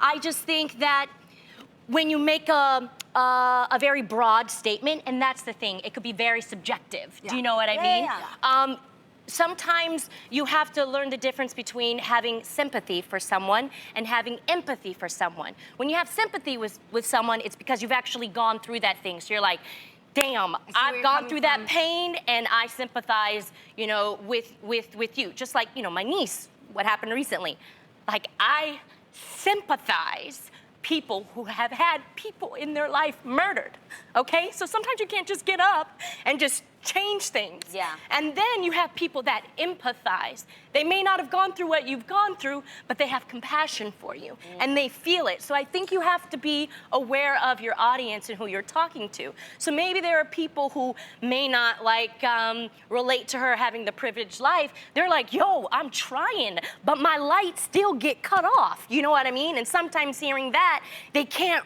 I just think that when you make a very broad statement, and that's the thing, it could be very subjective. Do you know what I mean? Yeah. Sometimes you have to learn the difference between having sympathy for someone and having empathy for someone. When you have sympathy with someone, it's because you've actually gone through that thing. So you're like, damn, I've gone through that pain and I sympathize, you know, with you. Just like, you know, my niece, what happened recently. Like, I sympathize people who have had people in their life murdered, okay? So sometimes you can't just get up and just change things. Yeah. And then you have people that empathize. They may not have gone through what you've gone through, but they have compassion for you, and they feel it. So I think you have to be aware of your audience and who you're talking to. So maybe there are people who may not like relate to her having the privileged life. They're like, yo, I'm trying, but my lights still get cut off. You know what I mean? And sometimes hearing that, they can't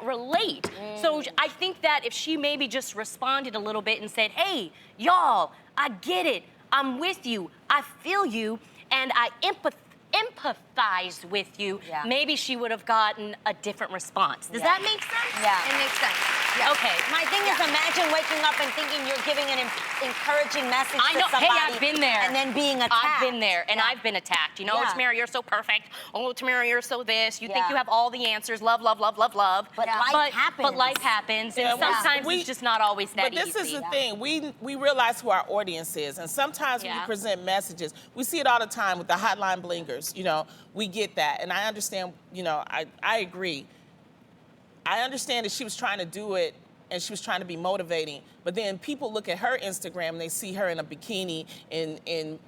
relate. So I think that if she maybe just responded a little bit and said, hey, y'all, I get it. I'm with you. I feel you. And I empathize with you. Yeah. Maybe she would have gotten a different response. Does that make sense? Yeah. It makes sense. Yeah. Okay. My thing is, imagine waking up and thinking you're giving an encouraging message I know. to somebody. Hey, I've been there. And then being attacked. I've been there, and I've been attacked. You know, Yeah. Tamara, you're so perfect. Oh, Tamara, you're so this. You think Yeah. you have all the answers. Love, love, love, love, love. But life happens. But life happens, Yeah, and sometimes we- it's just not always that But easy. this is the thing. We realize who our audience is. And sometimes when you Yeah. present messages, we see it all the time with the hotline blingers. You know, we get that. And I understand, you know, I agree. I understand that she was trying to do it and she was trying to be motivating. But then people look at her Instagram and they see her in a bikini in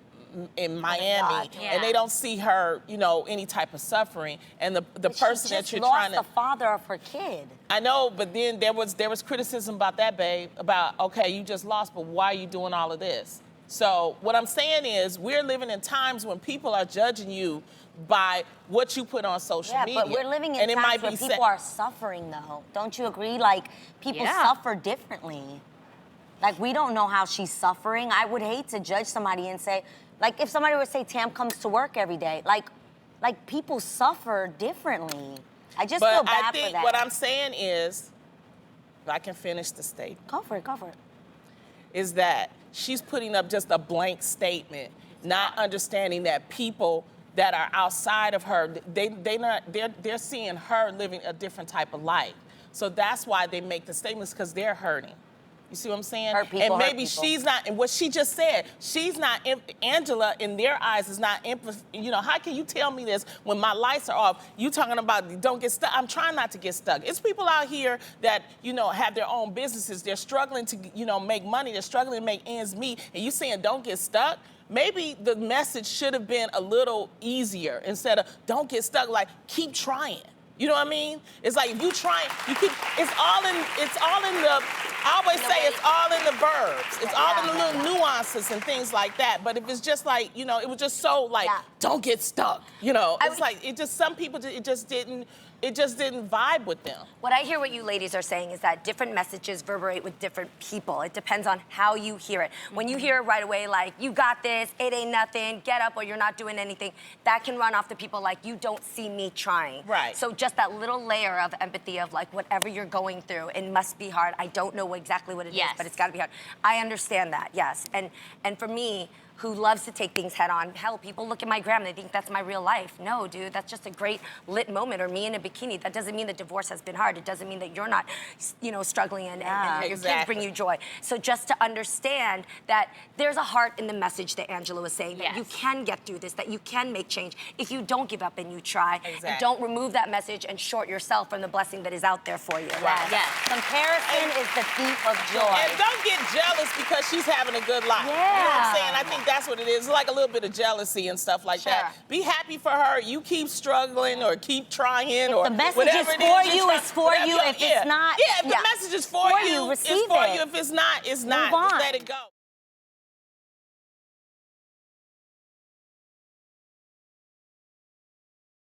Miami, Yeah. and they don't see her, you know, any type of suffering. And the But person she that just you're lost trying to the father of her kid. I know, but then there was criticism about that, babe, about, okay, you just lost, but why are you doing all of this? So what I'm saying is we're living in times when people are judging you by what you put on social media. Yeah, but we're living in And it times might where be people are suffering, though. Don't you agree? Like, people Yeah. suffer differently. Like, we don't know how she's suffering. I would hate to judge somebody and say, like, if somebody would say Tam comes to work every day, like people suffer differently. I just feel But bad I for think that. what I'm saying is, if I can finish the statement, Go for it, go for it. is that she's putting up just a blank statement, not understanding that people that are outside of her, they're seeing her living a different type of life. So that's why they make the statements, because they're hurting. You see what I'm saying? Hurt people, and hurt maybe people. she's not, and what she just said, she's not, Angela in their eyes is not, you know, how can you tell me this when my lights are off? You talking about don't get stuck. I'm trying not to get stuck. It's people out here that, you know, have their own businesses. They're struggling to, you know, make money. They're struggling to make ends meet. And you saying don't get stuck? Maybe the message should have been a little easier instead of don't get stuck, like keep trying. You know what I mean? It's like if you try, you keep. It's all in the. I always say it's all in the verbs. It's all in the little nuances and things like that. But if it's just like, you know, it was just so like, don't get stuck. You know, it's like it just some people it just didn't vibe with them. What I hear what you ladies are saying is that different messages reverberate with different people. It depends on how you hear it. When you hear it right away, like, you got this, it ain't nothing, get up or you're not doing anything, that can run off the people like, you don't see me trying. Right. So just that little layer of empathy of like, whatever you're going through, it must be hard. I don't know exactly what it is, but it's gotta be hard. I understand that, yes. And for me, who loves to take things head on. Hell, people look at my gram, they think that's my real life. No, dude, that's just a great lit moment, or me in a bikini. That doesn't mean that divorce has been hard. It doesn't mean that you're not, you know, struggling and your kids bring you joy. So just to understand that there's a heart in the message that Angela was saying, that you can get through this, that you can make change if you don't give up and you try. And don't remove that message and short yourself from the blessing that is out there for you. Comparison is the thief of joy. And don't get jealous because she's having a good life. You know what I'm saying? I think that's what it is. It's like a little bit of jealousy and stuff like that. Be happy for her. You keep struggling or keep trying or the message whatever is it for is. you, it's for you. If it's not, if the message is for you, it's receive for it. you. If it's not, it's not. Move on. Just let it go.